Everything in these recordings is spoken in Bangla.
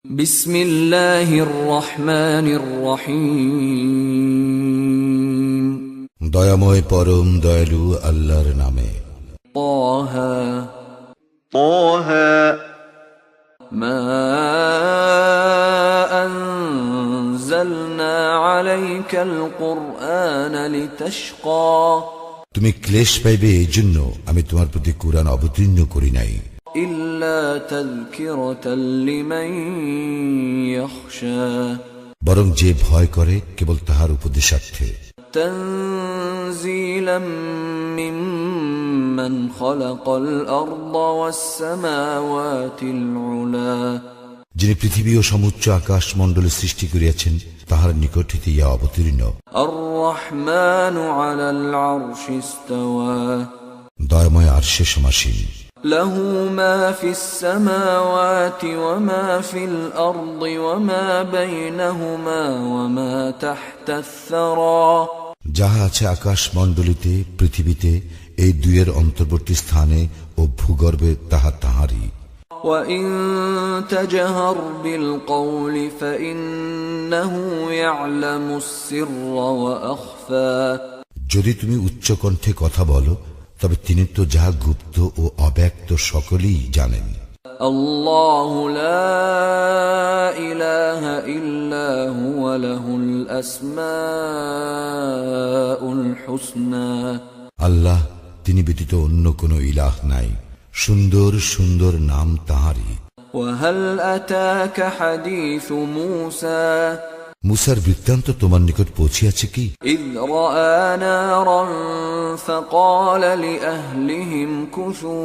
বিসমিল্লাহির রহমানির রহিম। দয়াময় পরম দয়ালু আল্লাহর নামে। তাহা মা আনজালনা আলাইকাল কুরআনা লিতাশকা। তুমি ক্লেশ পাইবে এই জন্য আমি তোমার প্রতি কুরআন অবতীর্ণ করি নাই। ইল্লা তাযকিরাতাল লিমান ইয়াখশা। বরং যে ভয় করে কেবল তাহার উপদেশার্থে। তানজিলাম মিম্মান খালাকাল আরদা ওয়াস সামাওয়াতিল উলা। যিনি পৃথিবী ও সমুচ্চ আকাশ মণ্ডলে সৃষ্টি করিয়াছেন তাহার নিকট হইতে ইহা অবতীর্ণ। আর রহমানু আলাল আরশি ইস্তাওয়া। দয়াময় আরশে সমাসীন। লাহু মা ফিস সামাওয়াতি ওয়া মা ফিল আরদি ওয়া মা বাইনাহুমা ওয়া মা তাহতাস সারা। যাহা আছে আকাশ মণ্ডলীতে পৃথিবীতে এই দুইয়ের অন্তর্বর্তী স্থানে ও ভূগর্ভে তাহা তাহারই। وَإِن تَجْهَرْ بِالْقَوْلِ فَإِنَّهُ يَعْلَمُ السِّرَّ وَأَخْفَى। যদি তুমি উচ্চ কণ্ঠে কথা বলো তবে তিনি তো যাহা গুপ্ত ও অব্যক্ত সকলেই জানেন। আল্লাহু লা ইলাহা ইল্লা হুয়া লাহুল আসমাউল হুসনা। আল্লাহ, তিনি ব্যতীত অন্য কোনো ইলাহ নাই, সুন্দর সুন্দর নাম তাহারই। ওয়াহাল আতাকা হাদিসু মূসা। মুসার বৃত্তান্ত তোমার নিকট পৌঁছিয়াছে কি? ইয রাআ নারান ফাকালা লিআহলিহিম কুসু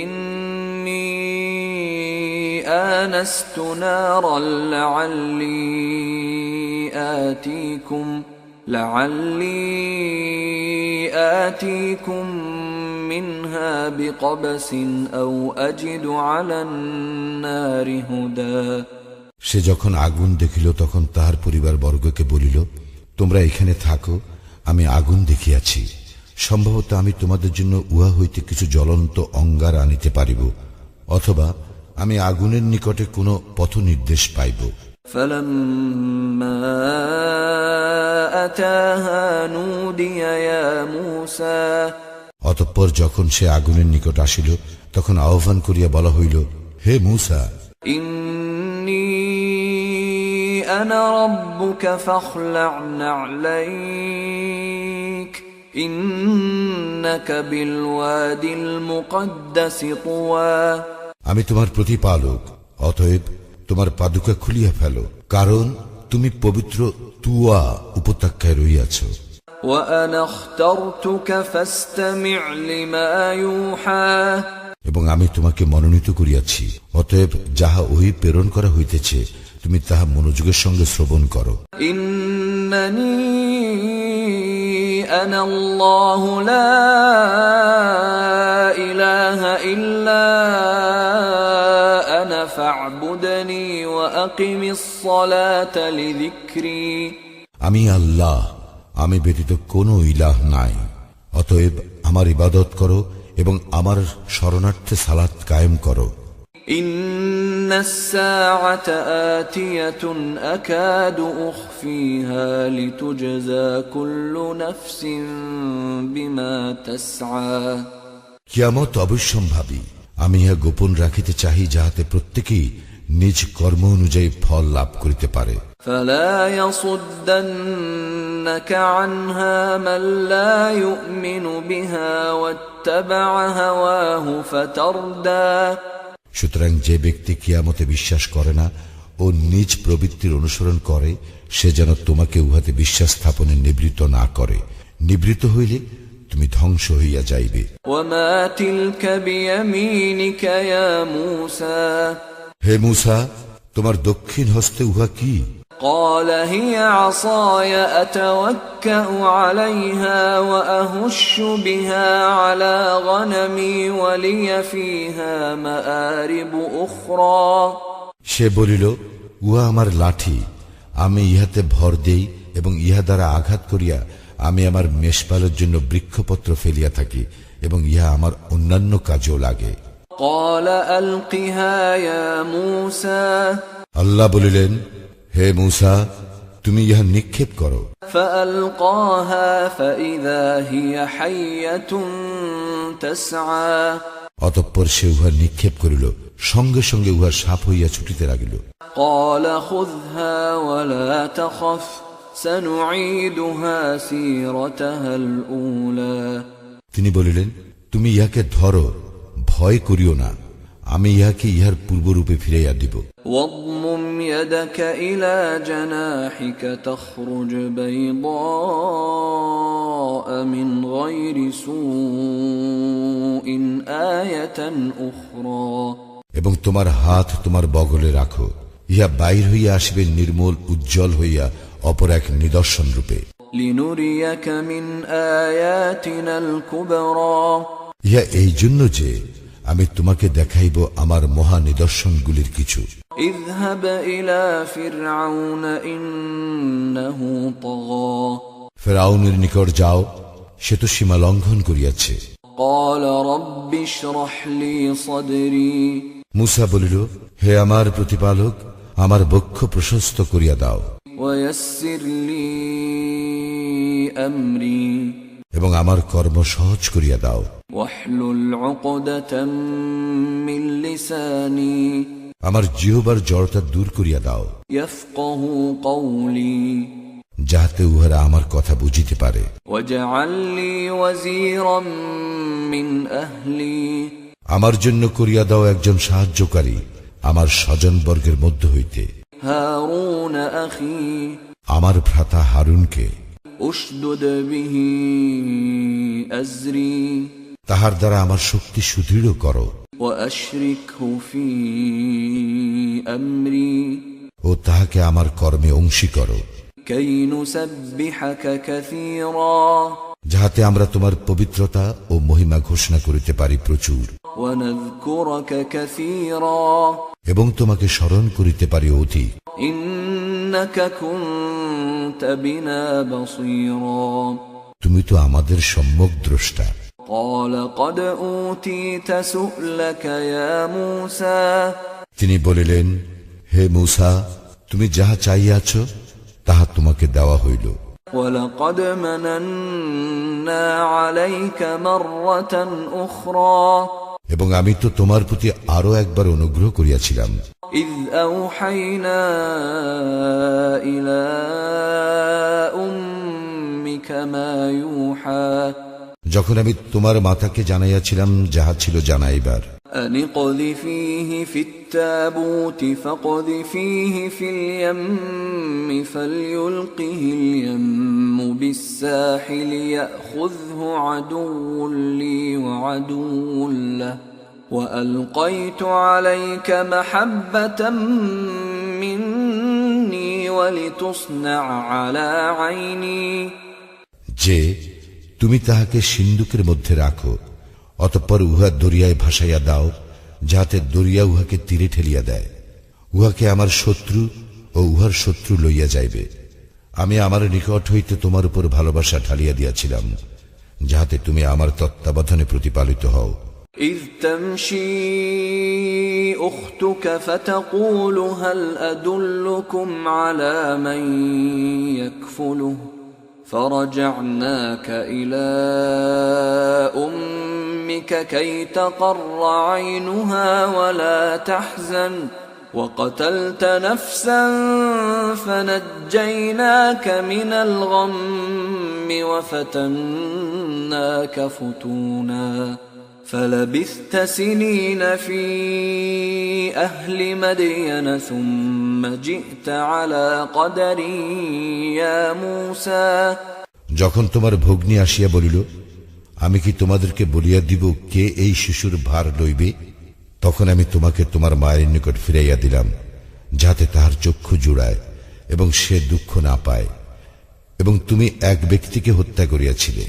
ইন্নী আনাস্তু নারান لعلي آتيكم منها بقبس أو أجد على النار هدى। সে যখন আগুন দেখিল তখন তাহার পরিবার বর্গকে বলিল, তোমরা এখানে থাকো, আমি আগুন দেখিয়াছি, সম্ভবত আমি তোমাদের জন্য উহা হইতে কিছু জ্বলন্ত অঙ্গার আনিতে পারিব, অথবা আমি আগুনের নিকটে কোনো পথ নির্দেশ পাইব। فلما أتاها نودي يا موسى। অতঃপর যখন সে আগুনের নিকট আসিল তখন আহ্বান করিয়া বলা হইল, হে মূসা, إني أنا ربك فاخلع نعليك إنك بالوادي المقدس طوى। আমি তোমার প্রতিপালক, অতএব তোমার পাদুকা খুলিয়া ফেলো, কারণ তুমি পবিত্র তুয়া উপত্যকায় রহিয়াছ। وأنا اخترتك فاستمع لما يوحى। এবং আমি তোমাকে মনোনীত করিয়াছি, অতএব যাহা ওহি প্রেরণ করা হইতেছে তুমি তাহা মনোযোগের সঙ্গে শ্রবণ করো। ইন্নানি আনা আল্লাহু লা ইলাহা ইল্লা আনা ফা'বুদনি ওয়া আকিমিস সালাতা লিযিকরি। আমি আল্লাহ, আমি ব্যতীত কোনো ইলাহ নাই, অতএব আমার ইবাদত করো এবং আমার শরণার্থে সালাত কায়েম করো। ইন্নাস সাআতা আতিয়াতুন আকাদু উখফিহা লিতুজজা কুল্লু নাফসিন বিমা তাসআ। কিয়ামত অবশ্যম্ভাবী, আমি ইহা গোপন রাখিতে চাহি যাহাতে প্রত্যেকেই নিজ কর্ম অনুযায়ী ফল লাভ করিতে পারে। ফালা ইয়াসুদ্দান্নাকা আনহা মান লা ইউমিনু বিহা ওয়াত্তাবা হাওয়াহু ফাতারদা। সুতরাং যে ব্যক্তি কিয়ামতে বিশ্বাস করে না ও নিজ প্রবৃত্তির অনুসরণ করে, সে যেন তোমাকে উহাতে বিশ্বাস স্থাপনে নিবৃত্ত না করে, নিবৃত্ত হইলে তুমি ধ্বংস হইয়া যাইবে। ওয়ামা তিলকা বিয়ামিনিকা ইয়া মূসা। হে মূসা, তোমার দক্ষিণ হস্তে উহা কি? قال هي عصاي أتوكأ عليها وأهش بها على غنمي ولي فيها مآرب أخرى। সে বলিল, উহা আমার লাঠি, আমি ইহাতে ভর দেই এবং ইহা দ্বারা আঘাত করিয়া আমি আমার মেষপালের জন্য বৃক্ষপত্র ফেলিয়া থাকি এবং ইহা আমার অন্যান্য কাজেও লাগে। قال ألقها يا موسى আল্লাহ বলিলেন, হে মূসা, তুমি ইহা নিক্ষেপ করো। فألقاها فإذا هي حية تسعى অতঃপর সে উহা নিক্ষেপ করিল, সঙ্গে সঙ্গে উহা সাপ হইয়া ছুটিতে লাগিল। قال خذها ولا تخف سنعيدها سيرتها الأولى তিনি বলিলেন, তুমি ইহাকে ধরো, ভয় করিও না, আমি ইহাকে ইহার পূর্বরূপে ফিরাইয়া দিব। واضمم يدك إلى جناحك تخرج بيضاء من غير سوء آية أخرى এবং তোমার হাত তোমার বগলে রাখো, ইহা বাইর হইয়া আসিবে নির্মল উজ্জ্বল হইয়া অপর এক নিদর্শন রূপে। لنريك من آياتنا الكبرى ইহা এই জন্য যে আমি তোমাকে দেখাইব আমার মহা নিদর্শনগুলির কিছু। اذهب إلى فرعون إنه طغى ফেরাউনের নিকট যাও, সে তো সীমা লঙ্ঘন করিয়াছে। قال رب اشرح لي صدري মূসা বলিল, হে আমার প্রতিপালক, আমার বক্ষ প্রশস্ত করিয়া দাও ويسر لي أمري এবং আমার কর্ম সহজ করিয়া দাও। واحلل عقدة من لساني আমার জিহ্বার জড়তা দূর করিয়া দাও, يفقه قولي যাহাতে উহারা আমার কথা বুঝিতে পারে। واجعل لي وزيرا من أهلي আমার জন্য করিয়া দাও একজন সাহায্যকারী আমার স্বজনবর্গের মধ্য হইতে, هارون أخي আমার ভ্রাতা হারুনকে। أشدد به أزري তাহার দ্বারা আমার শক্তি সুদৃঢ় করো وأشركه في أمري ও তাহাকে আমার কর্মে অংশী করো, كي نسبحك كثيرا যাহাতে আমরা তোমার পবিত্রতা ও মহিমা ঘোষণা করিতে পারি প্রচুর, ونذكرك كثيرا এবং তোমাকে স্মরণ করিতে পারি অধিক। إنك كنت بنا بصيرا তুমি তো আমাদের সম্যক দ্রষ্টা। قال قد أوتيت سؤلك يا موسى তিনি বলিলেন, হে মূসা, তুমি যাহা চাইয়াছ তাহা তোমাকে দেওয়া হইল। ولقد مننا عليك مرة أخرى এবং আমি তো তোমার প্রতি আরো একবার অনুগ্রহ করিয়াছিলাম, إذ أوحينا إلى أمك ما يوحى যখন আমি তোমার মাতাকে জানাইয়াছিলাম যাহা ছিল জানাইবার। أن اقذفيه في التابوت فاقذفيه في اليم فليلقه اليم بالساحل يأخذه عدو لي وعدو له وألقيت عليك محبة مني ولتصنع على عيني যে তুমি তাহাকে সিন্ধুকের মধ্যে রাখো, অতঃপর উহা দরিয়ায় ভাসাইয়া দাও, যাহাতে দরিয়া উহাকে তীরে ঠেলিয়া দেয়। উহাকে আমার শত্রু ও উহার শত্রু লইয়া যাইবে। আমি আমার নিকট হইতে তোমার উপর ভালোবাসা ঢালিয়া দিয়াছিলাম, যাহাতে তুমি আমার তত্ত্বাবধানে প্রতিপালিত হও। إذ تمشي أختك فتقول هل أدلكم على من يكفله فرجعناك إلى أمك كي تقر عينها ولا تحزن وقتلت نفسا فنجيناك من الغم وفتناك فتونا فلبثت سنين في أهل مدين ثم جئت على قدر يا موسى যখন তোমার ভগ্নী আসিয়া বলিল, আমি কি তোমাদেরকে বলিয়া দিব কে এই শিশুর ভার লইবে, তখন আমি তোমাকে তোমার মায়ের নিকট ফিরাইয়া দিলাম, যাতে তাহার চক্ষু জুড়ায় এবং সে দুঃখ না পায়। এবং তুমি এক ব্যক্তিকে হত্যা করিয়াছিলে,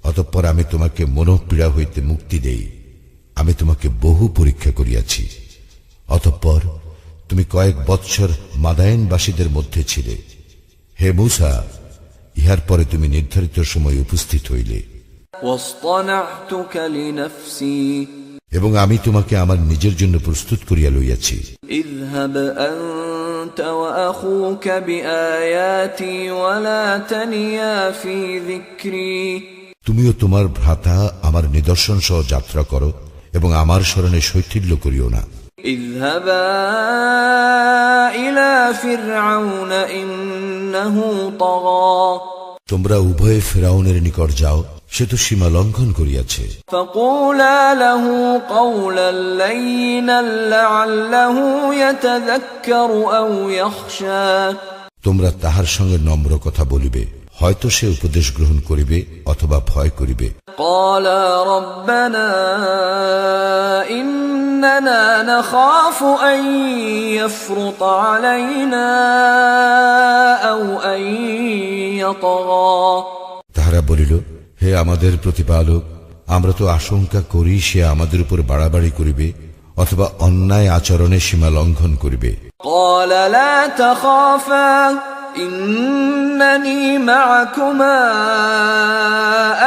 অতঃপর আমি তোমাকে মনোপীড়া হইতে মুক্তি দেই। আমি তোমাকে বহু পরীক্ষা করিয়াছি, অতঃপর তুমি কয়েক বৎসর মাদায়েনবাসীদের মধ্যে ছিলে। হে মূসা, ইহার পরে তুমি নির্ধারিত সময় উপস্থিত হইলে। واصطنعتك لنفسي এবং আমি তোমাকে আমার নিজের জন্য প্রস্তুত করিয়া লইয়াছি। اذهب أنت وأخوك بآياتي ولا تنيا في ذكري তুমিও তোমার ভ্রাতা আমার নিদর্শন সহ যাত্রা করো এবং আমার স্মরণে শৈথিল্য করিও না। اذهبا إلى فرعون إنه طغى তোমরা উভয়ে ফিরআউনের নিকট যাও, সে তো সীমা লঙ্ঘন করিয়াছে। فقولا له قولا لينا لعله يتذكر أو يخشى তোমরা তাহার সঙ্গে নম্র কথা বলিবে, হয়তো সে উপদেশ গ্রহণ করিবে অথবা ভয় করিবে। قالا ربنا إننا نخاف أن يفرط علينا أو أن يطغى তাহারা বলিল, হে আমাদের প্রতিপালক, আমরা তো আশঙ্কা করি সে আমাদের উপর বাড়াবাড়ি করিবে অথবা অন্যায় আচরণে সীমা লঙ্ঘন করিবে। قال لا تخافا إنني معكما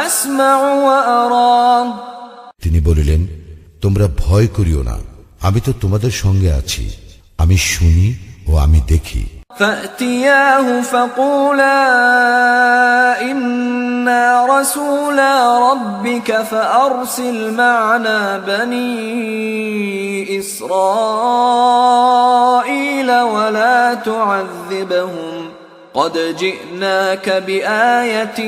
أسمع وأرى তিনি বলিলেন, তোমরা ভয় করিও না, আমি তো তোমাদের সঙ্গে আছি, আমি শুনি ও আমি দেখি। فأتياه فقولا إنا رسولا ربك فأرسل معنا بني إسرائيل ولا تعذبهم قد جئناك بآية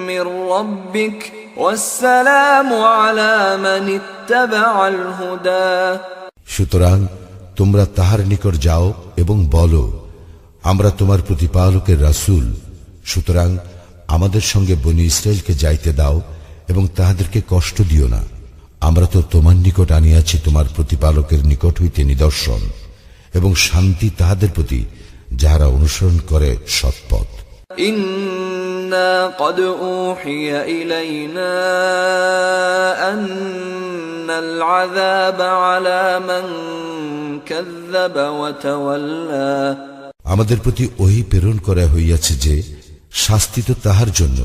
من ربك والسلام على من اتبع الهدى সুতরাং তোমরা তাহার নিকট যাও এবং বলো, আমরা তোমার প্রতিপালকের রাসূল, সুতরাং আমাদের সঙ্গে বনী ইসরায়েলকে যাইতে দাও এবং তাহাদেরকে কষ্ট দিও না। আমরা তো তোমার নিকট আনিয়াছি তোমার প্রতিপালকের নিকট হইতে নিদর্শন এবং শান্তি তাহাদের প্রতি যাহারা অনুসরণ করে সৎপথ। إنا قد أوحي إلينا أن العذاب على من كذب وتولى আমাদের প্রতি ওহী প্রেরণ করা হইয়াছে যে শাস্তি তো তাহার জন্য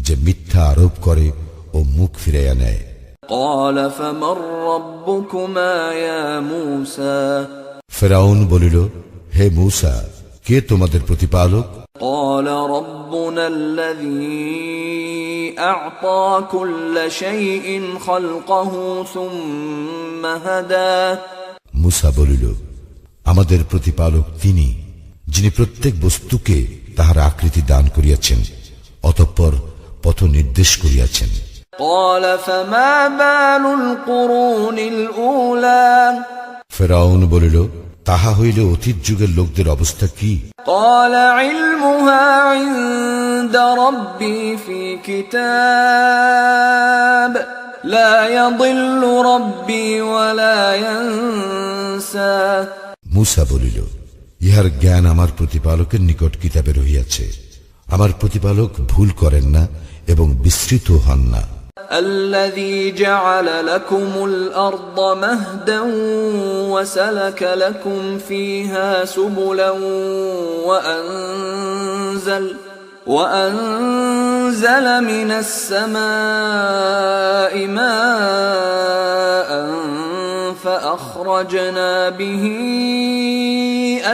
যে মিথ্যা আরোপ করে ও মুখ ফিরাইয়া নেয়। قال فمن ربكما يا موسى ফিরআউন বলিল, হে মূসা, কে তোমাদের প্রতিপালক? قال ربنا الذي أعطى كل شيء خلقه ثم هدى মূসা বলিল, আমাদের প্রতিপালক তিনি, যিনি প্রত্যেক বস্তুকে তাহার আকৃতি দান করিয়াছেন অতঃপর পথ নির্দেশ করিয়াছেন। قال فما بال القرون الأولى ফিরআউন বলিল, তাহা হইলে অতীত যুগের লোকদের অবস্থা কি? قال علمها عند ربي في كتاب لا يضل ربي ولا ينسى মূসা বলিল, ইহার জ্ঞান আমার প্রতিপালকের নিকট কিতাবে রহিয়াছে, আমার প্রতিপালক ভুল করেন না এবং বিস্মৃত হন না। الذي جعل لكم الأرض مهدا وسلك لكم فيها سبلا وأنزل من السماء ماء فأخرجنا به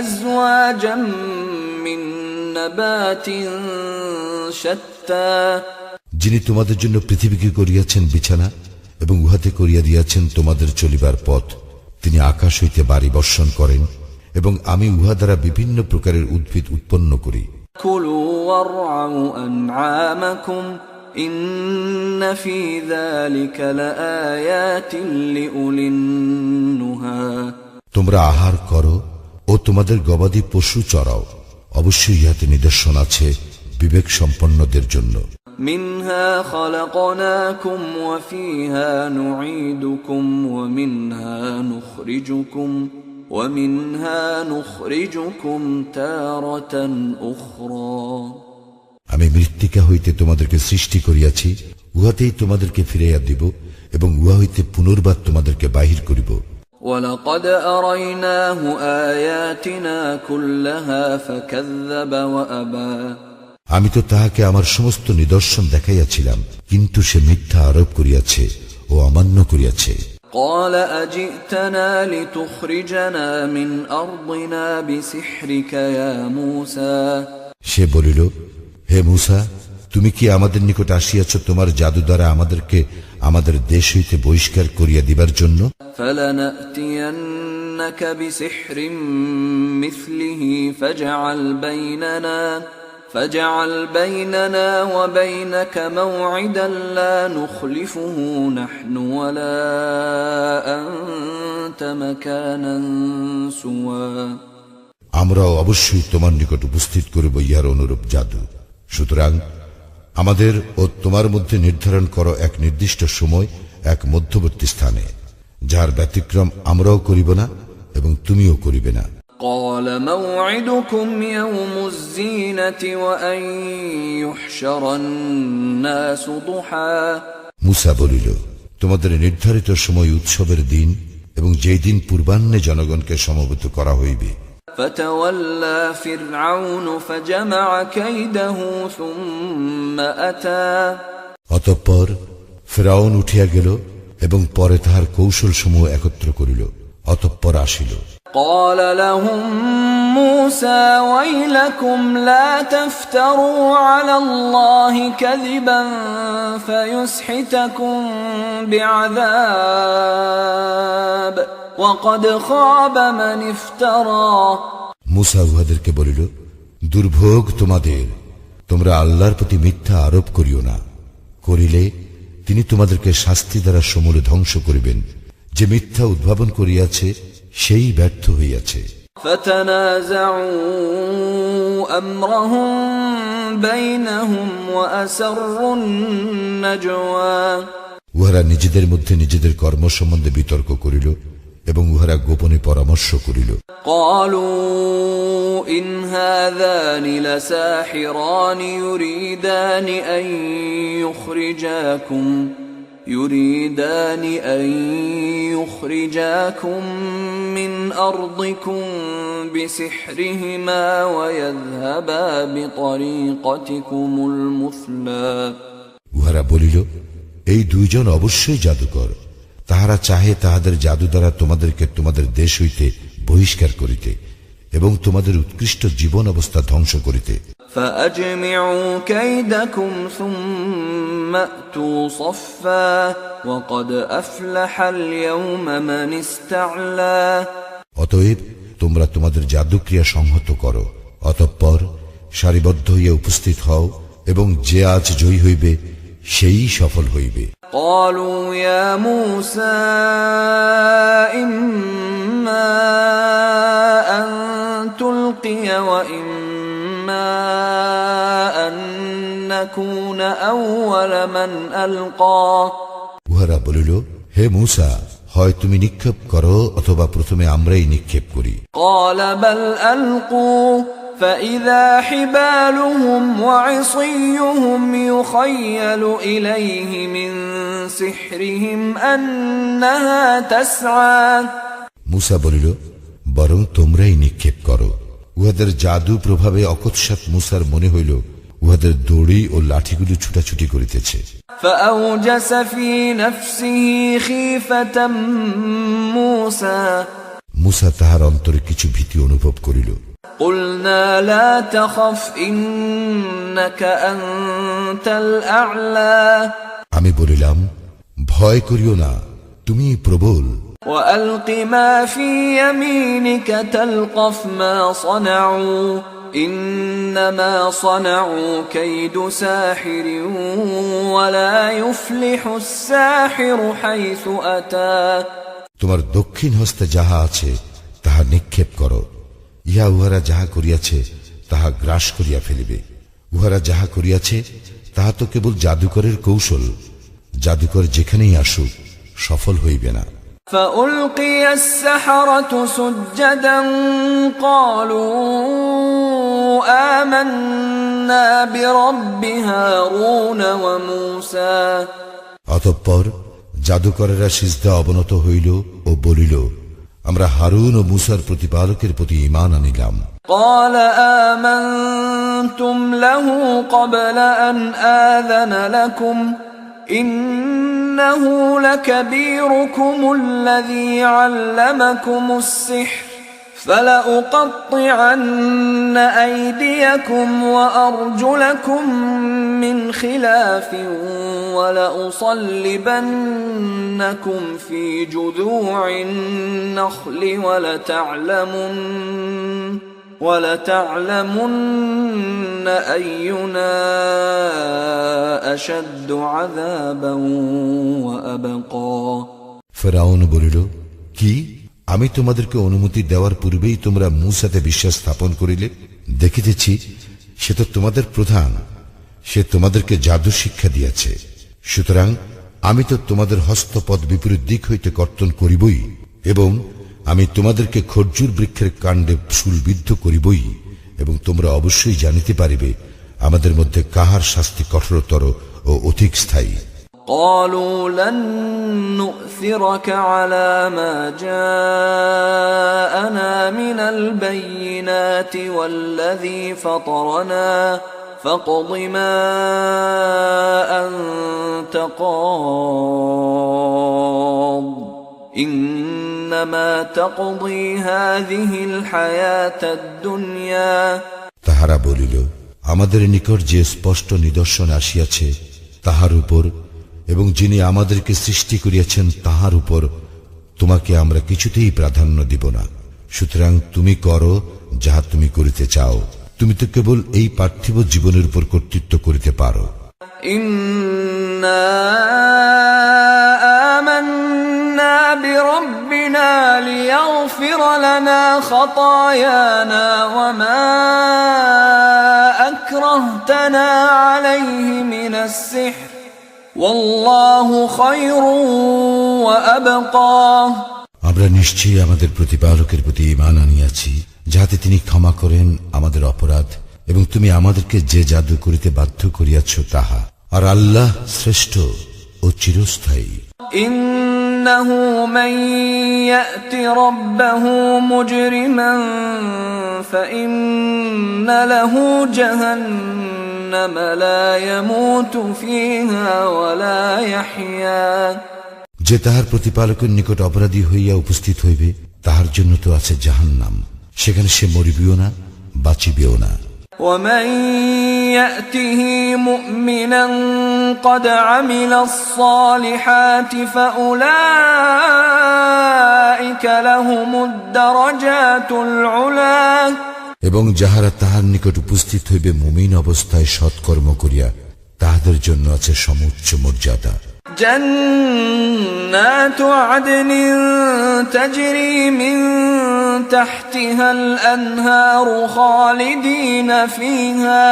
أزواجا من نبات شتى যিনি তোমাদের জন্য পৃথিবীকে করিয়াছেন বিছানা এবং উহাতে করিয়া দিয়াছেন তোমাদের চলিবার পথ, তিনি আকাশ হইতে বাড়ি বর্ষণ করেন এবং আমি উহা দ্বারা বিভিন্ন প্রকারের উদ্ভিদ উৎপন্ন করি। كلوا وارعوا أنعامكم إن في ذلك لآيات لأولي النهى তোমরা আহার করো ও তোমাদের গবাদি পশু চরাও, অবশ্যই ইহাতে নিদর্শন আছে বিবেক সম্পন্নদের জন্য। منها خلقناكم وفيها نعيدكم ومنها نخرجكم تارة أخرى আমি মৃত্তিকা হইতে তোমাদেরকে সৃষ্টি করিয়াছি, উহাতেই তোমাদেরকে ফিরাইয়া দিব এবং উহা হইতে পুনর্বার তোমাদেরকে বাহির করিব। ولقد أريناه آياتنا كلها فكذب وأبى আমি তো তাহাকে আমার সমস্ত নিদর্শন দেখাইয়াছিলাম, কিন্তু সে মিথ্যা আরোপ করিয়াছে ও অমান্য করিয়াছে। قال أجئتنا لتخرجنا من أرضنا بسحرك يا موسى সে বলিল, হে মূসা, তুমি কি আমাদের নিকট আসিয়াছ তোমার জাদু দ্বারা আমাদেরকে আমাদের দেশ হইতে বহিষ্কার করিয়া দিবার জন্য? فلنأتينك بسحر مثله فاجعل بيننا وبينك موعدا لا نخلفه نحن ولا أنت مكانا سوى আমরাও অবশ্যই তোমার নিকট উপস্থিত করিব ইহার অনুরূপ জাদু। সুতরাং আমাদের ও তোমার মধ্যে নির্ধারণ করো এক নির্দিষ্ট সময়, এক মধ্যবর্তী স্থানে, যার ব্যতিক্রম আমরাও করিব না এবং তুমিও করিবে না। قال موعدكم يوم الزينة وأن يحشر الناس ضحى মূসা বলিল, তোমাদের নির্ধারিত সময় উৎসবের দিন এবং যেই দিন পূর্বাহ্নে জনগণকে সমবেত করা হইবে। فتولى فرعون فجمع كيده ثم أتى অতঃপর ফিরআউন উঠিয়া গেল এবং পরে তাহার কৌশল সমূহ একত্র করিল, অতঃপর আসিল। قال لهم موسى ويلكم لا تفتروا على الله كذبا فيسحتكم بعذاب وقد خاب من افترى মূসা উহাদেরকে বলিল, দুর্ভোগ তোমাদের, তোমরা আল্লাহর প্রতি মিথ্যা আরোপ করিও না, করিলে তিনি তোমাদেরকে শাস্তি দ্বারা সমূলে ধ্বংস করিবেন। যে মিথ্যা উদ্ভাবন করিয়াছে সেই ব্যর্থ হইয়াছে। فتنازعوا أمرهم بينهم وأسروا النجوى উহারা নিজেদের মধ্যে নিজেদের কর্ম সম্বন্ধে বিতর্ক করিল এবং উহারা গোপনে পরামর্শ করিল। قالوا إن هذان لساحران يريدان أن يخرجاكم من أرضكم بسحرهما ويذهبا بطريقتكم المثلى উহারা বলিল, এই দুইজন অবশ্যই জাদুকর, তাহারা চাহে তাহাদের জাদু দ্বারা তোমাদেরকে তোমাদের দেশ হইতে বহিষ্কার করিতে এবং তোমাদের উৎকৃষ্ট জীবন অবস্থা ধ্বংস করিতে। فأجمعوا كيدكم ثم أتوا صفا وقد أفلح اليوم من استعلى অতএব তোমরা তোমাদের জাদুক্রিয়া সংহত করো, অতঃপর সারিবদ্ধ হইয়া উপস্থিত হও এবং যে আজ জয়ী হইবে সেই সফল হইবে। قالوا يا موسى إما أن تلقي وإما أن نكون أول من ألقى উহারা বলিল, হে মূসা, হয় তুমি নিক্ষেপ করো অথবা প্রথমে আমরাই নিক্ষেপ করি। قال بل ألقوا فإذا حبالهم وعصيهم يخيل إليه من سحرهم أنها تسعى মূসা বলিল, বরং তোমরাই নিক্ষেপ করো। উহাদের জাদু প্রভাবে অকস্মাৎ মূসার মনে হইল উহাদের দড়ি ও লাঠিগুলি ছুটাছুটি করিতেছে। فأوجس في نفسه خيفة موسى মূসা তাহার অন্তরে কিছু ভীতি অনুভব করিল। قلنا لا تخف إنك أنت الأعلى আমি বলিলাম, ভয় করিও না, তুমি প্রবল। وألق ما في يمينك تلقف ما صنعوا إنما صنعوا كيد ساحر ولا يفلح الساحر حيث أتى তোমার দক্ষিণ হস্তে যাহা আছে তাহা নিক্ষেপ করো, ইহা উহারা যাহা করিয়াছে তাহা গ্রাস করিয়া ফেলিবে। উহারা যাহা করিয়াছে তাহা তো কেবল জাদুকরের কৌশল, জাদুকর যেখানেই আসুক সফল হইবে না। فألقي السحرة سجدا قالوا آمنا برب هارون وموسى অতঃপর জাদুকরেরা সিজদা অবনত হইল ও বলিল, আমরা হারুন ও মূসার প্রতিপালকের প্রতি ঈমান আনিলাম। قال آمنت أذنتم له قبل أن آذن لكم إنه لكبيركم الذي علمكم السحر فلأقطعن أيديكم وأرجلكم من خلاف ولأصلبنكم في جذوع النخل ولتعلمن أينا أشد عذابا وأبقى ফেরাউন বলিল, কি আমি তোমাদেরকে অনুমতি দেওয়ার পূর্বেই তোমরা মূসাতে বিশ্বাস স্থাপন করিলে? দেখিতেছি সে তো তোমাদের প্রধান, সে তোমাদেরকে জাদু শিক্ষা দিয়াছে। সুতরাং আমি তো তোমাদের হস্তপদ বিপরীত দিক হইতে কর্তন করিবই, এবং আমি তোমাদেরকে খরজুর বৃক্ষের কাণ্ডে শুলবিদ্ধ করিবই, এবং তোমরা অবশ্যই জানিতে পারিবে আমাদের মধ্যে কাহার শাস্তি কঠোরতর ও অধিক স্থায়ী। قالوا لن نؤثرك على ما جاءنا من البينات والذي فطرنا فاقض ما أنت قاض إنما تقضي هذه الحياة الدنيا তাহারা বলিল, আমাদের নিকট যে স্পষ্ট নিদর্শন আসিয়াছে তাহার উপর এবং যিনি আমাদেরকে সৃষ্টি করিয়াছেন তাহার উপর তোমাকে আমরা কিছুতেই প্রাধান্য দিব না। সুতরাং তুমি করো যাহা তুমি করিতে চাও, তুমি তো কেবল এই পার্থিব জীবনের উপর কর্তৃত্ব করিতে পারো। ইন্না আমান্না বিরাব্বিনা লিয়াগফির লানা খাতায়ানা ওয়া মা আকরাহতানা আলাইহি মিনাস সিহর ওয়াল্লাহু খায়রুন ওয়া আবকা। আমরা নিশ্চয়ই আমাদের প্রতিপালকের প্রতি ঈমান আনিয়াছি, যাতে তিনি ক্ষমা করেন আমাদের অপরাধ, এবং তুমি আমাদেরকে যে জাদু করিতে বাধ্য করিয়াছ তাহা, আর আল্লাহ শ্রেষ্ঠ ও চিরস্থায়ী। ইন্নাহু মান ইয়াতি রাব্বাহু মুজরিমান ফাইন্না লাহু জাহান্নাম লা ইয়ামুতু ফিহা ওয়া লা ইয়াহইয়া। যে তাহার প্রতিপালকের নিকট অপরাধী হইয়া উপস্থিত হইবে তাহার জন্য তো আছে জাহান্নাম, সেখানে সে মরিবেও না বাঁচিবেও না। ومن يأته مؤمنا قد عمل الصالحات فأولئك لهم الدرجات العلى এবং যাহারা তাহার নিকট উপস্থিত হইবে মুমিন অবস্থায় সৎকর্ম করিয়া তাহাদের জন্য আছে সমুচ্চ মর্যাদা। جنات عدن تجري من تحتها الأنهار خالدين فيها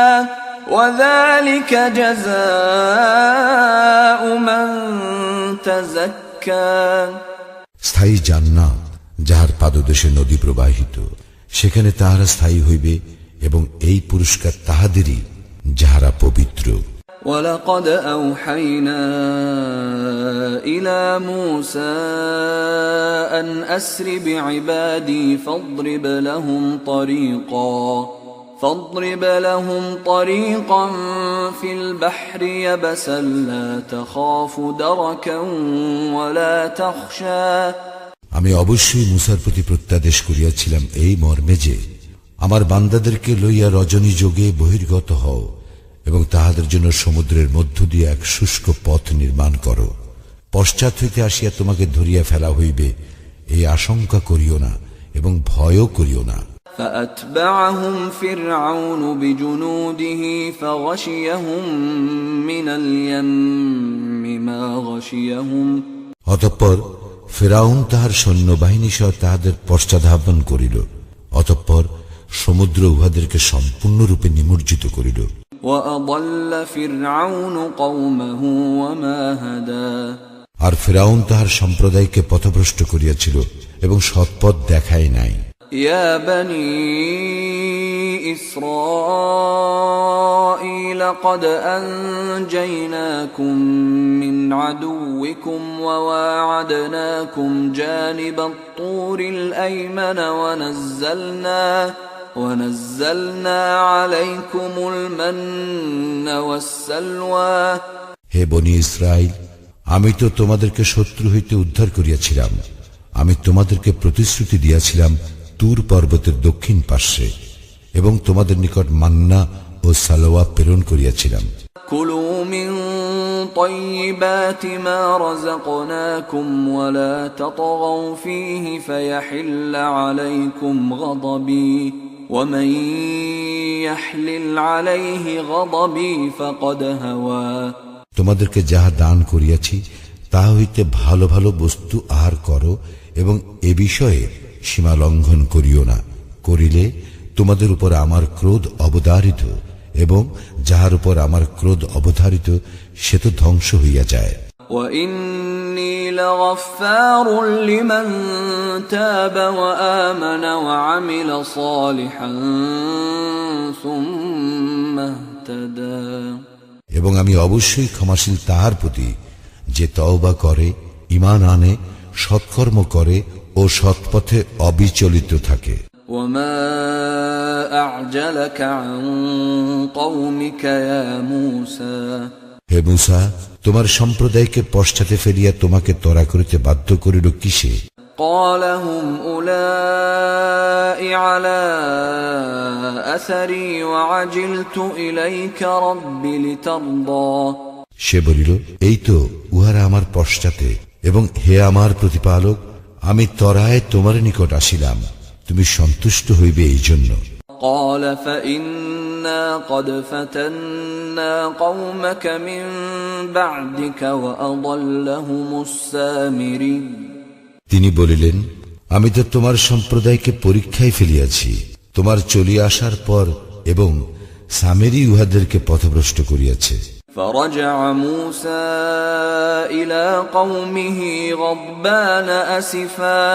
وذلك جزاء من تزكى। স্থায়ী জান্নাত যাহার পাদদেশে নদী প্রবাহিত, সেখানে তাহারা স্থায়ী হইবে, এবং এই পুরস্কার তাহাদেরই যাহারা পবিত্র। ولقد أوحينا إلى موسى أن أسر بعبادي فاضرب لهم طريقا في البحر يبسا لا تخاف دركا ولا تخشى। আমি অবশ্যই মূসার প্রতি প্রত্যাদেশ করিয়াছিলাম এই মর্মে যে, আমার বান্দাদেরকে লইয়া রজনী যোগে বহির্গত হও, এবং তাহাদের জন্য সমুদ্রের মধ্য দিয়ে এক শুষ্ক পথ নির্মাণ করো। পশ্চাৎ হইতে আসিয়া তোমাকে ধরিয়া ফেলা হইবে এই আশঙ্কা করিও না, এবং ভয়ও করিও না। فأتبعهم فرعون بجنوده فغشيهم من اليم ما غشيهم। অতঃপর ফিরআউন তাহার সৈন্যবাহিনী সহ তাহাদের পশ্চাদ্ধাবন করিল, অতঃপর সমুদ্র উহাদেরকে সম্পূর্ণরূপে নিমজ্জিত করিল। وأضل فرعون قومه وما هدى। আর ফিরআউন তাহার সম্প্রদায়কে পথভ্রষ্ট করিয়াছিল এবং সৎপথ দেখায় নাই। يا بني إسرائيل قد أنجيناكم من عدوكم وواعدناكم جانب الطور الأيمن ونزلنا عليكم المن والسلوى হে বনি ইসরাইল, আমি তো তোমাদেরকে শত্রু হইতে উদ্ধার করিয়াছিলাম। আমি তোমাদেরকে প্রতিশ্রুতি দিয়াছিলাম তুর পর্বতের দক্ষিণ পার্শ্বে, এবং তোমাদের নিকট মান্না ও সালোয়া প্রেরণ করিয়াছিলাম। كلوا من طيبات ما رزقناكم ولا تطغوا فيه فيحل عليكم غضبي ومن يحلل عليه غضبي فقد هوى তোমাদেরকে যাহা দান করিয়াছি তাহা হইতে ভালো ভালো বস্তু আহার করো, এবং এ বিষয়ে সীমা লঙ্ঘন করিও না। করিলে তোমাদের উপর আমার ক্রোধ অবধারিত, এবং যাহার উপর আমার ক্রোধ অবধারিত সে তো ধ্বংস হইয়া যায়। وَإِنِّي لَغَفَّارٌ لِمَن تَابَ وَآمَنَ وَعَمِلَ صَالِحًا ثُمَّ اهْتَدَى এবং আমি অবশ্যই ক্ষমাশীল তাহার প্রতি যে তওবা করে, ঈমান আনে, সৎকর্ম করে ও সৎপথে অবিচলিত থাকে। وَمَا أَعْجَلَكَ عَن قَوْمِكَ يَا مُوسَى হে মূসা, তোমার সম্প্রদায়কে পশ্চাতে ফেলিয়া তোমাকে ত্বরা করিতে বাধ্য করিল কিসে? قَالَ هُمْ أُولَاءِ عَلَى أَثَرِي وَعَجِلْتُ إِلَيْكَ رَبِّ لِتَرْضَى সে বলিল, এই তো উহারা আমার পশ্চাতে, এবং হে আমার প্রতিপালক, আমি ত্বরায় তোমার নিকট আসিলাম, তুমি সন্তুষ্ট হইবে এই জন্য। قَالَ فَإِنَّا قَدْ فَتَنَّا قَوْمَكَ مِن بَعْدِكَ وَأَضَلَّهُمُ السَّامِرِيُّ তিনি বলিলেন, আমি তো তোমার সম্প্রদায়কে পরীক্ষায় ফেলিয়াছি তোমার চলিয়া আসার পর, এবং সামেরি উহাদেরকে পথভ্রষ্ট করিয়াছে। فرجع موسى إلى قومه غضبان أسفا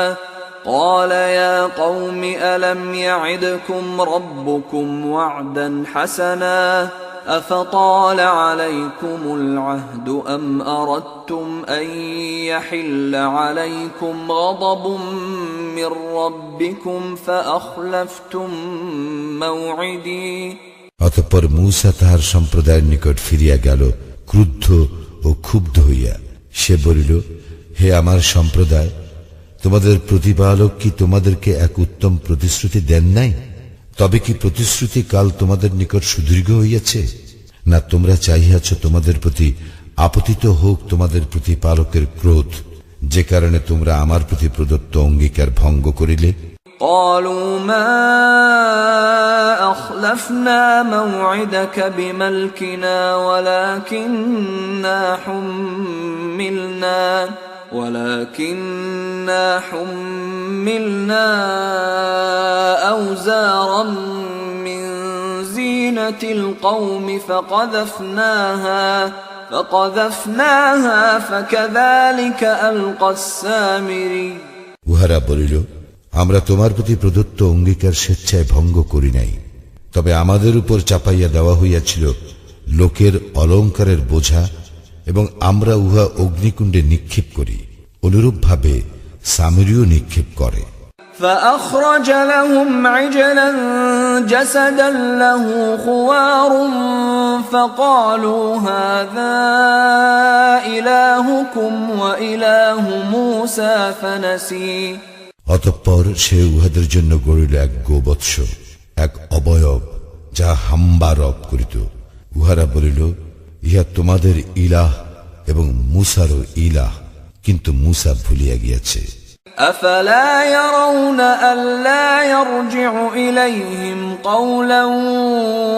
قال يا قوم ألم يعدكم ربكم وعدا حسنا أفطال عليكم العهد أم أردتم أن يحل عليكم غضب من ربكم فأخلفتم موعدي অতঃপর মূসা তাহার সম্প্রদায়ের নিকট ফিরিয়া গেল ক্রুদ্ধ ও ক্ষুব্ধ হইয়া। সে বলিল, হে আমার সম্প্রদায়, তোমাদের প্রতিপালক কি তোমাদেরকে এক উত্তম প্রতিশ্রুতি দেন নাই? তবে কি প্রতিশ্রুতি কাল তোমাদের নিকট সুদীর্ঘ হইয়াছে? না তোমরা চাহিয়াছ তোমাদের প্রতি আপতিত হোক তোমাদের প্রতিপালকের ক্রোধ, যে কারণে তোমরা আমার প্রতি প্রদত্ত অঙ্গীকার ভঙ্গ করিলে? قالوا ما أخلفنا موعدك بملكنا ولكننا حملنا أوزارا من زينة القوم فقذفناها فكذلك ألقى السامري উহারা বলিল, আমরা তোমার প্রতি প্রদত্ত অঙ্গীকার স্বেচ্ছায় ভঙ্গ করি নাই, তবে আমাদের উপর চাপাইয়া দেওয়া হইয়াছিল লোকের অলঙ্কারের বোঝা, এবং আমরা উহা অগ্নিকুণ্ডে নিক্ষেপ করি। অনুরূপভাবে সামেরীয় নিক্ষেপ করে। فأخرج لهم عجلا جسدا له خوار فقالوا هذا إلهكم وإله موسى فنسي অতঃপর সে উহাদের জন্য গড়িল এক গোবৎস, এক অবয়ব যা হাম্বা রব করিত। উহারা বলিল, ইহা তোমাদের ইলাহ এবং মূসারও ইলাহ, কিন্তু মূসা ভুলিয়া গিয়াছে। أفلا يرون ألا يرجع إليهم قولا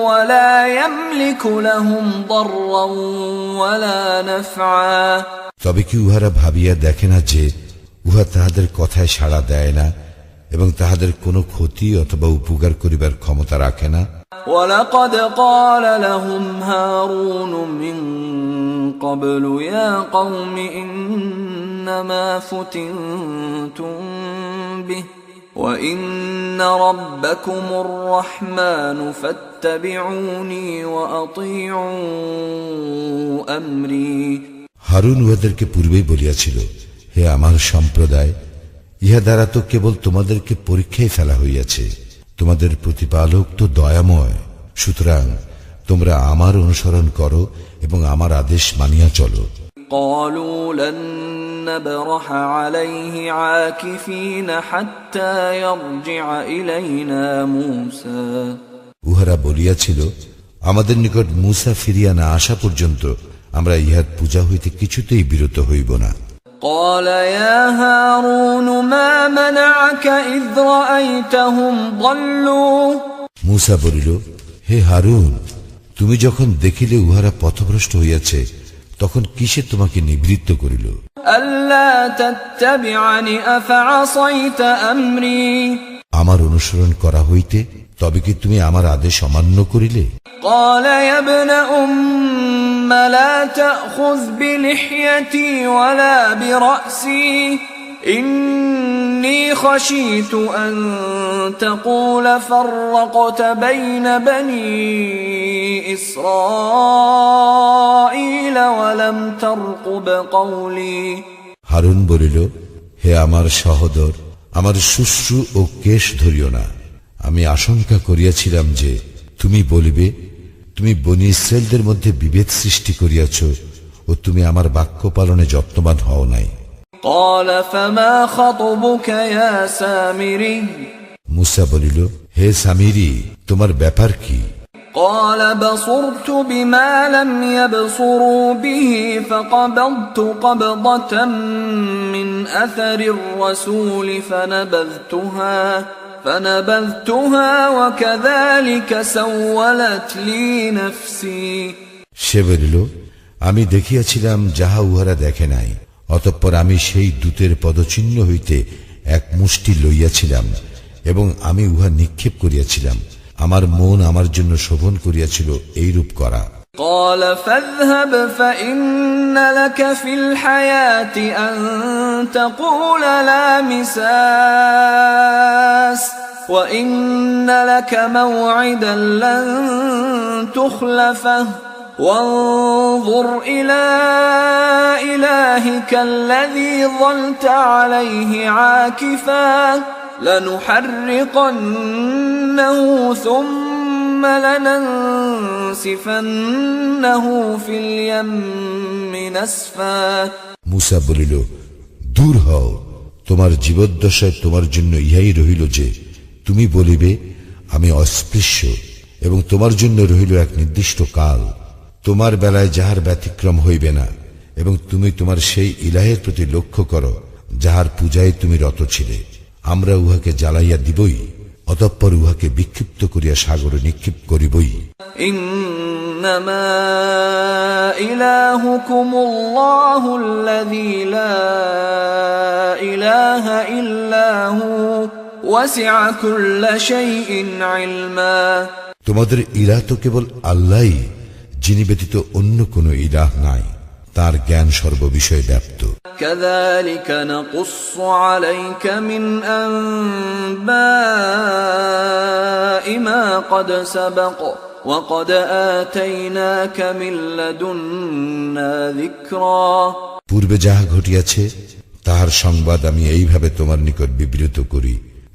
ولا يملك لهم ضرا ولا نفعا তবে কি উহারা ভাবিয়া দেখে না যে উহা তাহাদের কথায় সাড়া দেয় না, এবং তাহাদের কোনো ক্ষতি অথবা উপকার করিবার ক্ষমতা রাখে না? ولقد قال لهم هارون من قبل يا قوم إنما فتنتم به وإن ربكم الرحمن فاتبعوني وأطيعوا أمري হারুন উহাদেরকে পূর্বেই বলিয়াছিল, হে আমার সম্প্রদায়, ইহা দ্বারা তো কেবল তোমাদেরকে পরীক্ষায় ফেলা হইয়াছে, তোমাদের প্রতিপালক তো দয়াময়, সুতরাং তোমরা আমার অনুসরণ করো এবং আমার আদেশ মানিয়া চলো। قالوا لن نبرح عليه عاكفين حتى يرجع إلينا موسى উহারা বলিয়াছিল, আমাদের নিকট মূসা ফিরিয়া না আসা পর্যন্ত আমরা ইহার পূজা হইতে কিছুতেই বিরত হইব না। قال يا هارون ما منعك إذ رأيتهم ضلوا মূসা বলিল, হে হারুন, তুমি যখন দেখিলে উহারা পথভ্রষ্ট হইয়াছে, তখন কিসে তোমাকে নিবৃত্ত করিল? ألا تتبعني أفعصيت أمري আমার অনুসরণ করা হইতে তবে কি তুমি আমার আদেশ অমান্য করিলে? قال يا ابن أم لا تأخذ بلحيتي ولا برأسي إني خشيت أن تقول فرقت بين بني إسرائيل ولم ترقب قولي হারুন বলিল, হে আমার সহোদর, আমার শুশ্রু ও কেশ ধরিও না। আমি আশঙ্কা করিয়াছিলাম যে তুমি বলিবে, তুমি বনী ইসরায়েলদের মধ্যে বিভেদ সৃষ্টি করিয়াছ ও তুমি আমার বাক্য পালনে যত্নবান হও নাই। قال فما خطبك يا سامري মূসা বলিল, হে সামিরি, তোমার ব্যাপার কি? قال بصرت بما لم يبصروا به فقبضت قبضة من أثر الرسول فنبذتها وكذلك سولت لي نفسي সে বলিল, আমি দেখিয়াছিলাম যাহা উহারা দেখে নাই, অতঃপর আমি সেই দূতের পদচিহ্ন হইতে এক মুষ্টি লইয়াছিলাম এবং আমি উহা নিক্ষেপ করিয়াছিলাম। আমার মন আমার জন্য শোভন করিয়াছিল এইরূপ করা। قال فاذهب فإن لك في الحياة أن تقول لا مساس وإن لك موعدا لن تخلفه وانظر إلى إلهك الذي ظلت عليه عاكفا لنحرقنه ثم لننسفنه في اليم نسفا মূসা বলিল, দূর হও, তোমার জীবদ্দশায় তোমার জন্য ইহাই রহিল যে তুমি বলিবে, আমি অস্পৃশ্য, এবং তোমার জন্য রহিল এক নির্দিষ্ট কাল, তোমার বেলায় যাহার ব্যতিক্রম হইবে না, এবং তুমি তোমার সেই ইলাহের প্রতি লক্ষ্য করো যাহার পূজায় তুমি রত ছিলে। আমরা উহাকে জ্বালাইয়া দিবই, অতঃপর উহাকে বিক্ষিপ্ত করিয়া সাগরে নিক্ষেপ করিবই। إنما إلهكم الله الذي لا إله إلا هو وسع كل شيء علما তোমাদের ইলাহ তো কেবল আল্লাহই, যিনি ব্যতীত অন্য কোন ইলাহ নাই, তার জ্ঞান সর্ববিষয়ে ব্যাপ্ত। كذلك نقص عليك من أنباء ما قد سبق وقد آتيناك من لدنا ذكرا পূর্বে যাহা ঘটিয়াছে তাহার সংবাদ আমি এইভাবে তোমার নিকট বিবৃত করি,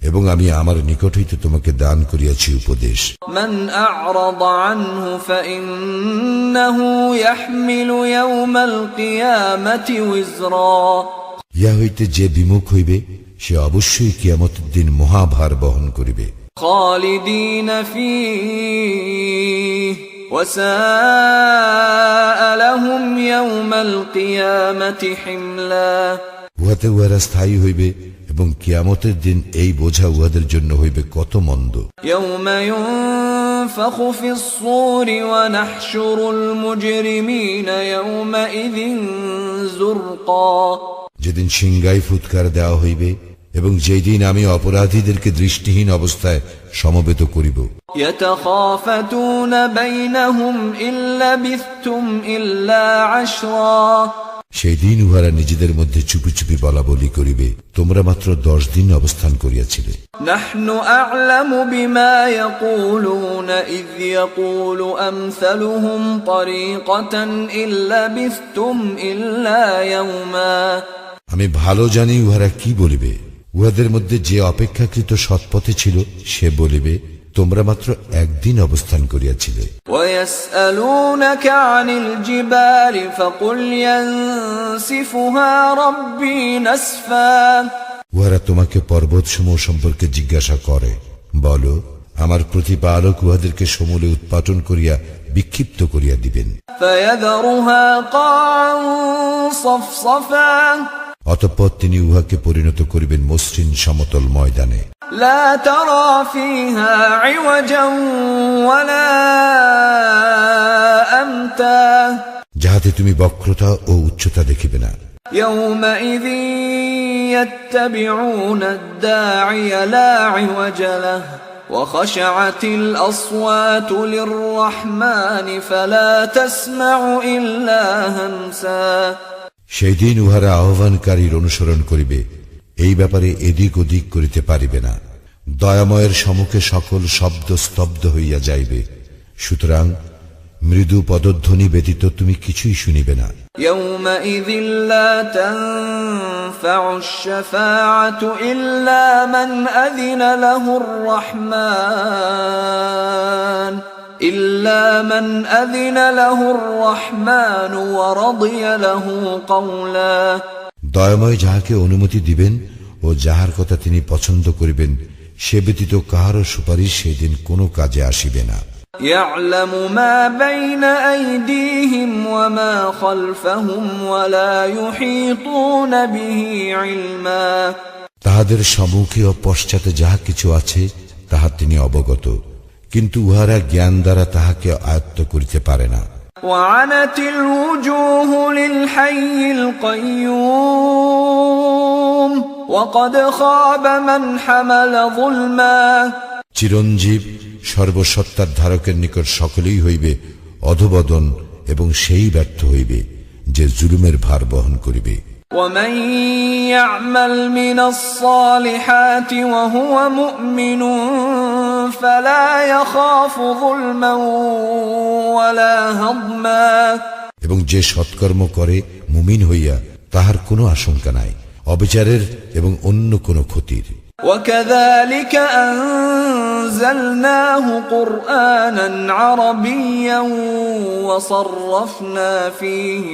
এবং আমি আমার নিকট হইতে তোমাকে দান করিয়াছি উপদেশ। من أعرض عنه فإنه يحمل يوم القيامة وزرا ইহা হইতে যে বিমুখ হইবে সে অবশ্যই কিয়ামতের দিন মহাভার বহন করিবে। خالدين فيه وساء لهم يوم القيامة حملا উহাতে উহারা স্থায়ী হইবে এবং কিয়ামতের দিন এই বোঝা উহাদের জন্য হইবে কত মন্দ। يوم ينفخ في الصور ونحشر المجرمين يومئذ زرقا যেদিন সিংগাই ফুৎকার দেওয়া হইবে এবং যেদিন আমি অপরাধীদেরকে দৃষ্টিহীন অবস্থায় সমবেত করিব। يتخافتون بينهم إن لبثتم إلا عشرا সেই দিন উহারা নিজেদের মধ্যে চুপি চুপি বলা বলি করিবে, তোমরা মাত্র 10 দিন অবস্থান করিয়াছিলে। نحن أعلم بما يقولون إذ يقول أمثلهم طريقة إن لبثتم إلا يوما আমি ভালো জানি উহারা কি বলিবে, উহাদের মধ্যে যে অপেক্ষাকৃত সৎপথে ছিল সে বলিবে, তোমরা মাত্র একদিন অবস্থান করিয়াছিলে। وَيَسْأَلُونَكَ عَنِ الْجِبَالِ فَقُلْ يَنسِفُهَا رَبِّي نَسْفًا। উহারা তোমাকে পর্বতসমূহ সম্পর্কে জিজ্ঞাসা করে, বলো, আমার প্রতিপালক উহাদেরকে সমূলে উৎপাটন করিয়া বিক্ষিপ্ত করিয়া দিবেন। فَيَذَرُهَا قَاعًا صَفْصَفًا। অতঃপর তিনি উহাকে পরিণত করিবেন মসৃণ সমতল ময়দানে। لا ترى فيها عوجا ولا أمتا। যাহাতে তুমি বক্রতা ও উচ্চতা দেখিবে না। يومئذ يتبعون الداعي لا عوج له وخشعت الأصوات للرحمن فلا تسمع إلا همسا। সেই দিন উহারা আহ্বানকারীর অনুসরণ করিবে, এই ব্যাপারে এদিক ওদিক করিতে পারিবে না। দয়াময়ের সম্মুখে সকল শব্দ স্তব্ধ হইয়া যাইবে, সুতরাং মৃদু পদধ্বনি ব্যতীত তুমি কিছুই শুনিবে না। يومئذ لا تنفع الشفاعة إلا من أذن له الرحمن ورضي له قولا। দয়াময় যাহাকে অনুমতি দিবেন ও যাহার কথা তিনি পছন্দ করিবেন, সে ব্যতীত কাহারও সুপারিশ সেদিন কোনো কাজে আসিবে না। يعلم ما بين أيديهم وما خلفهم ولا يحيطون به علما। তাহাদের সম্মুখে ও পশ্চাতে যাহা কিছু আছে তাহা তিনি অবগত, কিন্তু উহারা জ্ঞান দ্বারা তাহাকে আয়ত্ত করিতে পারে না। وعنت الوجوه للحي القيوم وقد خاب من حمل ظلما। চিরঞ্জীব সর্বসত্তার ধারকের নিকট সকলেই হইবে অধোবদন, এবং সেই ব্যর্থ হইবে যে জুলুমের ভার বহন করিবে। ومن يعمل من الصالحات وهو مؤمن فلا يخاف ظلما ولا هضما। এবং যে সৎকর্ম করে মুমিন হইয়া, তাহার কোনো আশঙ্কা নাই অবিচারের এবং অন্য কোনো ক্ষতির। وكذلك أنزلناه قرآنا عربيا وصرفنا فيه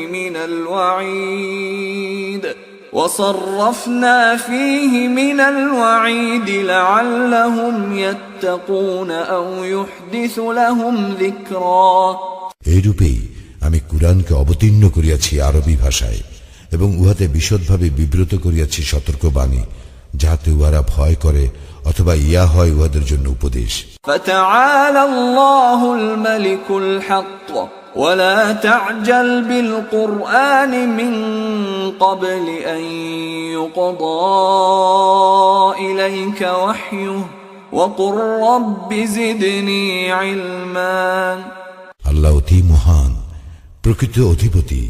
من الوعيد لعلهم يتقون أو يحدث لهم ذكرا। এইরূপেই আমি কুরআনকে অবতীর্ণ করিয়াছি আরবি ভাষায়, এবং উহাতে বিশদভাবে বিব্রত করিয়াছি সতর্কবাণী, যাহাতে উহারা ভয় করে অথবা ইয়া হয় উহাদের জন্য উপদেশ। فتعالى الله الملك الحق ولا تعجل بالقرآن من قبل أن يقضى إليك وحيه وقل رب زدني علما। আল্লাহ অতি মহান, প্রকৃত অধিপতি।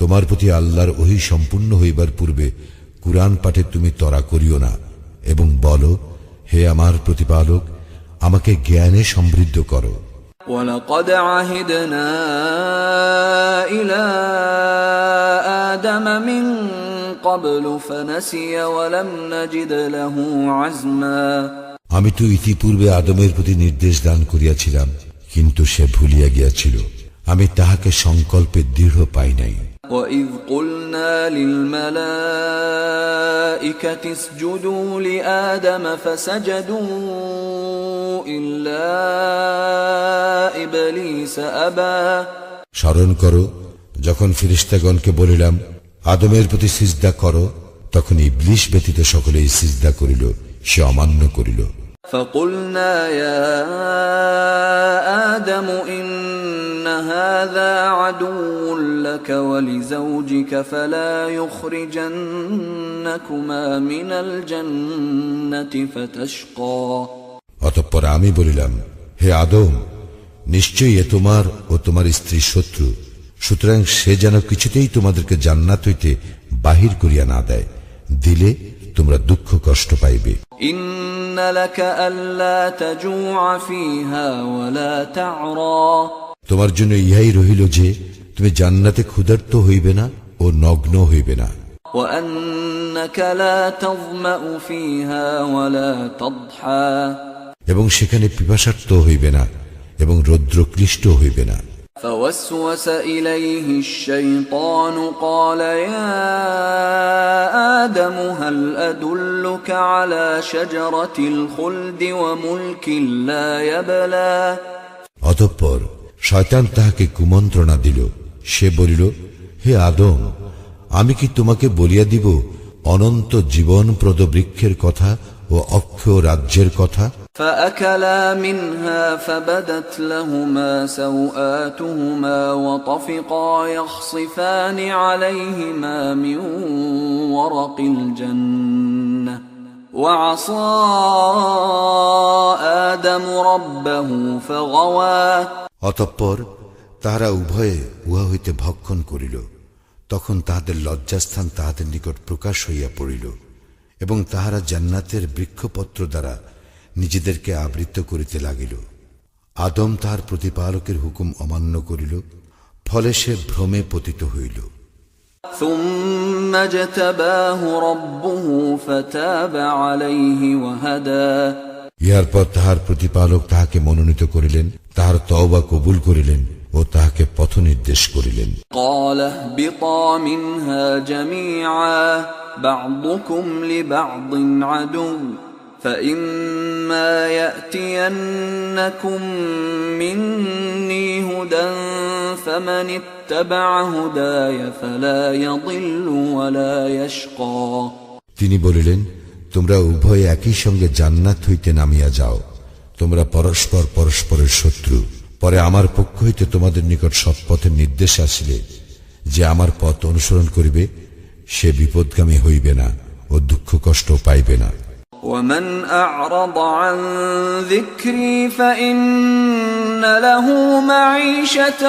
তোমার প্রতি আল্লাহর ওহী সম্পূর্ণ হইবার পূর্বে কুরআন পাঠে তুমি ত্বরা করিও না, এবং বলো, হে আমার প্রতিপালক, আমাকে জ্ঞানে সমৃদ্ধ করো। وَلَقَدْ عَهِدْنَا إِلَى آدَمَ مِنْ قَبْلُ فَنَسِيَ وَلَمْ نَجِدْ لَهُ عَزْمًا। আমি তো ইতিপূর্বে আদমের প্রতি নির্দেশ দান করিয়াছিলাম, কিন্তু সে ভুলিয়া গিয়াছিল, আমি তাহাকে সংকল্পে দৃঢ় পাই নাই। وَإِذْ قُلْنَا لِلْمَلَائِكَةِ اسْجُدُوا لِآدَمَ فَسَجَدُوا إِلَّا إِبْلِيسَ أَبَى। স্মরণ করো, যখন ফেরেশতাগণকে বলিলাম আদমের প্রতি সিজদা করো, তখন ইবলীস ব্যতীত সকলেই সিজদা করিল, সে অমান্য করিল। فَقُلْنَا يَا آدَمُ إِنَّ هَذَا عَدُوٌّ لَكَ وَلِزَوْجِكَ فَلَا يُخْرِجَنَّكُمَا مِنَ الْجَنَّةِ فَتَشْقَى। অতঃপর আমি বলিলাম, হে আদম, নিশ্চয়ই এ তোমার ও তোমার স্ত্রীর শত্রু, সুতরাং সে যেন কিছুতেই তোমাদেরকে জান্নাত হইতে বাহির করিয়া না দেয়, দিলে তোমরা দুঃখ কষ্ট পাইবে। إِنَّ لَكَ أَلَّا تَجُوعَ فِيهَا وَلَا تَعْرَى। তোমার জন্য ইহাই রহিল যে তুমি জান্নাতে ক্ষুধার্ত হইবে না ও নগ্ন হইবে না। وأنك لا تظمأ فيها ولا تضحى এবং সেখানে পিপাসার্ত হইবে না এবং রৌদ্রক্লিষ্ট হইবে না। فوسوس إليه الشيطان قال يا آدم هل أدلك على شجرة الخلد وملك لا يبلى অতঃপর শয়তান তাহাকে কুমন্ত্রণা দিল। সে বলিল, হে আদম, আমি কি তোমাকে বলিয়া দিব অনন্ত জীবনপ্রদ বৃক্ষের কথা ও অক্ষয় রাজ্যের কথা? فأكلا منها فبدت لهما سوآتهما وطفقا يخصفان عليهما من ورق الجنة وعصى آدم ربه فغوى অতঃপর তাহারা উভয়ে উহা হইতে ভক্ষণ করিল। তখন তাহাদের লজ্জাস্থান তাহাদের নিকট প্রকাশ হইয়া পড়িল এবং তাহারা জান্নাতের বৃক্ষপত্র দ্বারা নিজেদেরকে আবৃত করিতে লাগিল। আদম তাহার প্রতিপালকের হুকুম অমান্য করিল, ফলে সে ভ্রমে পতিত হইল। ثم اجتباه ربه فتاب عليه وهدى ইহার পর তাহার প্রতিপালক তাহাকে মনোনীত করিলেন, তাহার তওবা কবুল করিলেন ও তাহাকে পথ নির্দেশ করিলেন। قال اهبطا منها جميعا بعضكم لبعض عدو فإما يأتينكم مني هدى فمن اتبع هداي فلا يضل ولا يشقى তিনি বলিলেন, তোমরা উভয়ে একই সঙ্গে জান্নাত হইতে নামিয়া যাও। তোমরা পরস্পর পরস্পরের শত্রু। পরে আমার পক্ষ হইতে তোমাদের নিকট সৎপথের নির্দেশ আসিলে যে আমার পথ অনুসরণ করিবে সে বিপদগামী হইবে না ও দুঃখ কষ্ট পাইবে না। ومن أعرض عن ذكري فإن له معيشة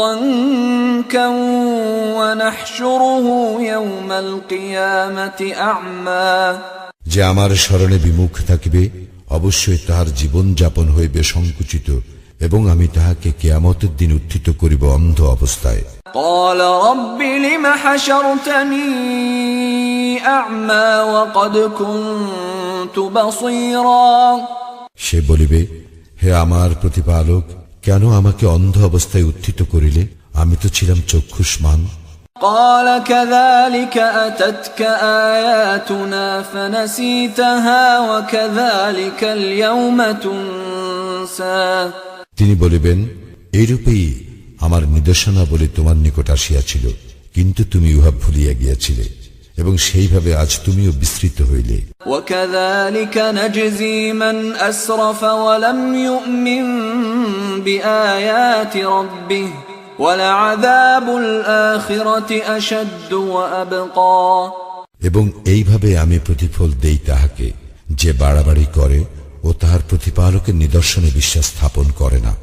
ضنكا ونحشره يوم القيامة أعمى যে আমার স্মরণে বিমুখ থাকিবে অবশ্যই তাহার জীবন যাপন হইবে সংকুচিত এবং আমি তাহাকে কিয়ামতের দিন উত্থিত করিব অন্ধ অবস্থায়। قال رب لم حشرتني أعمى وقد كنت بصيرا সে বলিবে, হে আমার প্রতিপালক, কেন আমাকে অন্ধ অবস্থায় উত্থিত করিলে? আমি তো ছিলাম চক্ষুষ্মান। قال كذلك أتتك آياتنا فنسيتها وكذلك اليوم تنسى তিনি বলিবেন, এইরূপেই আমার নিদর্শনাবলী তোমার নিকট আসিয়াছিল, কিন্তু তুমি উহা ভুলিয়া গিয়াছিলে এবং সেইভাবে আজ তুমিও বিস্মৃত হইলে। وكذلك نجزي من أسرف ولم يؤمن بآيات ربه ولعذاب الآخرة أشد وأبقى এবং এইভাবে আমি প্রতিফল দেই তাহাকে যে বাড়াবাড়ি করে ও তাহার প্রতিপালকের নিদর্শনে বিশ্বাস স্থাপন করে না।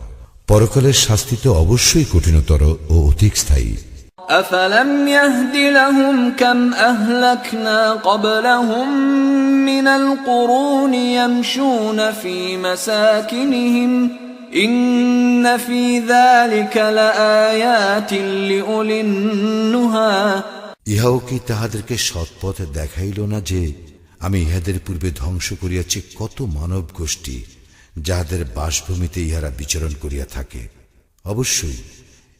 পরকালের শাস্তি তো অবশ্যই কঠিনতর ও অধিক স্থায়ী। أفلم يهد لهم كم أهلكنا قبلهم من القرون يمشون في مساكنهم إن في ذلك لآيات لأولي النهى ইহাও কি তাহাদেরকে সৎপথ দেখাইল না যে আমি ইহাদের পূর্বে ধ্বংস করিয়াছি কত মানব গোষ্ঠী যাহাদের বাসভূমিতে ইহারা বিচরণ করিয়া থাকে। অবশ্যই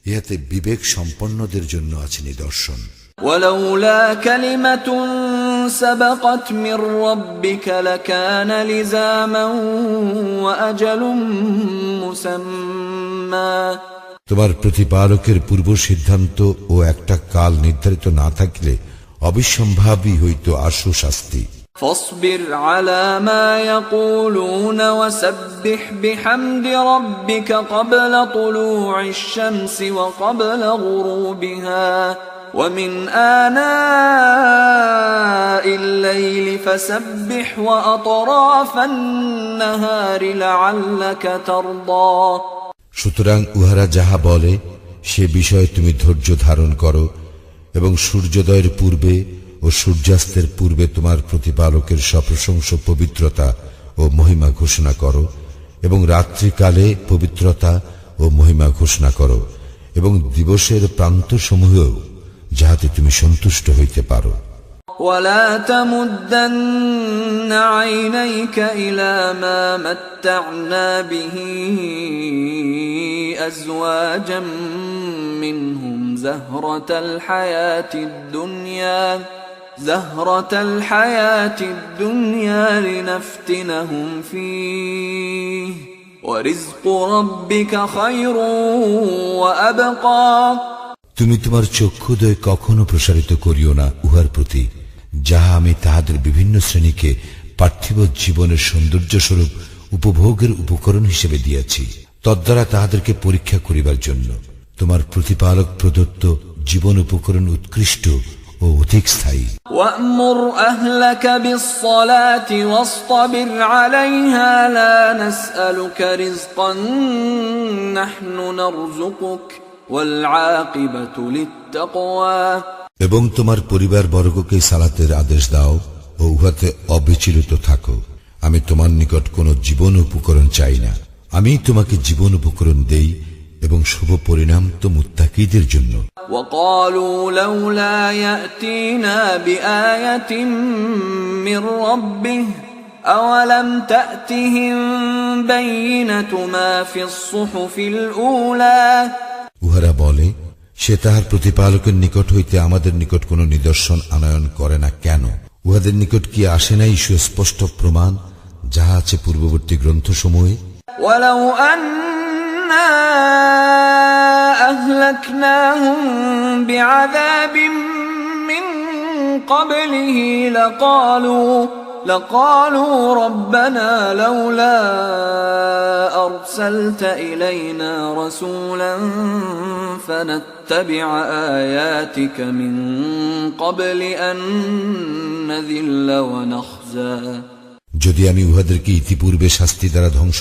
ইহাতে বিবেক সম্পন্নদের জন্য আছে নিদর্শন। ولولا كلمة سبقت من ربك لكان لزاما وأجل مسمى তোমার প্রতিপালকের পূর্ব সিদ্ধান্ত ও একটা কাল নির্ধারিত না থাকলে অবিসম্ভাবী হইত আশু শাস্তি। فاصبر على ما يقولون وسبح بحمد ربك قبل طلوع الشمس وقبل غروبها ومن آناء الليل فسبح وأطراف النهار لعلك ترضى সুতরাং উহারা যাহা বলে সে বিষয়ে তুমি ধৈর্য ধারণ করো এবং সূর্যোদয়ের পূর্বে ও সূর্যাস্তের পূর্বে তোমার প্রতিপালকের সপ্রশংস পবিত্রতা ও মহিমা ঘোষণা করো এবং রাত্রিকালে পবিত্রতা ও মহিমা ঘোষণা করো এবং দিবসের প্রান্তসমূহেও যাহাতে তুমি সন্তুষ্ট হইতে পারো। ولا تمدن عينيك إلى ما متعنا به أزواجا منهم زهرة الحياة الدنيا لنفتنهم فيه وَرِزْقُ رَبِّكَ خَيْرٌ وَأَبْقَى তুমি তোমার চক্ষুদয় কখনো প্রসারিত করিও না উহার প্রতি, যাহা আমি তাহাদের বিভিন্ন শ্রেণীকে পার্থিব জীবনের সৌন্দর্য স্বরূপ উপভোগের উপকরণ হিসেবে দিয়াছি, তদ্বারা তাহাদেরকে পরীক্ষা করিবার জন্য। তোমার প্রতিপালক প্রদত্ত জীবন উপকরণ উৎকৃষ্ট ও অধিক স্থায়ী। وَأْمُرْ أَهْلَكَ بِالصَّلَاةِ وَاصْطَبِرْ عَلَيْهَا لَا نَسْأَلُكَ رِزْقًا نَحْنُ نَرْزُقُكَ وَالْعَاقِبَةُ لِلتَّقْوَى এবং তোমার পরিবার বর্গকে সালাতের আদেশ দাও ও উহাতে অবিচলিত থাকো। আমি তোমার নিকট কোনো জীবন উপকরণ চাই না, আমি তোমাকে জীবন উপকরণ দেই এবং শুভ পরিণাম তো মুত্তাকীদের জন্য। وَقَالُوا لَوْلَا يَأْتِينَا بِآيَةٍ مِّن رَّبِّهِ أَوَلَمْ تَأْتِهِم بَيِّنَةُ مَا فِي الصُّحُفِ الْأُولَى উহারা বলে, সে তাহার প্রতিপালকের নিকট হইতে আমাদের নিকট কোন নিদর্শন আনয়ন করে না কেন? উহাদের নিকট কি আসে নাই সুস্পষ্ট প্রমাণ যাহা আছে পূর্ববর্তী গ্রন্থসমূহে? وَلَوْ أَنَّا أَهْلَكْنَاهُم بِعَذَابٍ مِّن قَبْلِهِ لَقَالُوا رَبَّنَا لَوْلَا أَرْسَلْتَ إِلَيْنَا رَسُولًا فَنَتَّبِعَ آيَاتِكَ مِن قَبْلِ أَن نَّذِلَّ وَنَخْزَىٰ যদি আমি উহাদেরকে ইতিপূর্বে শাস্তি দ্বারা ধ্বংস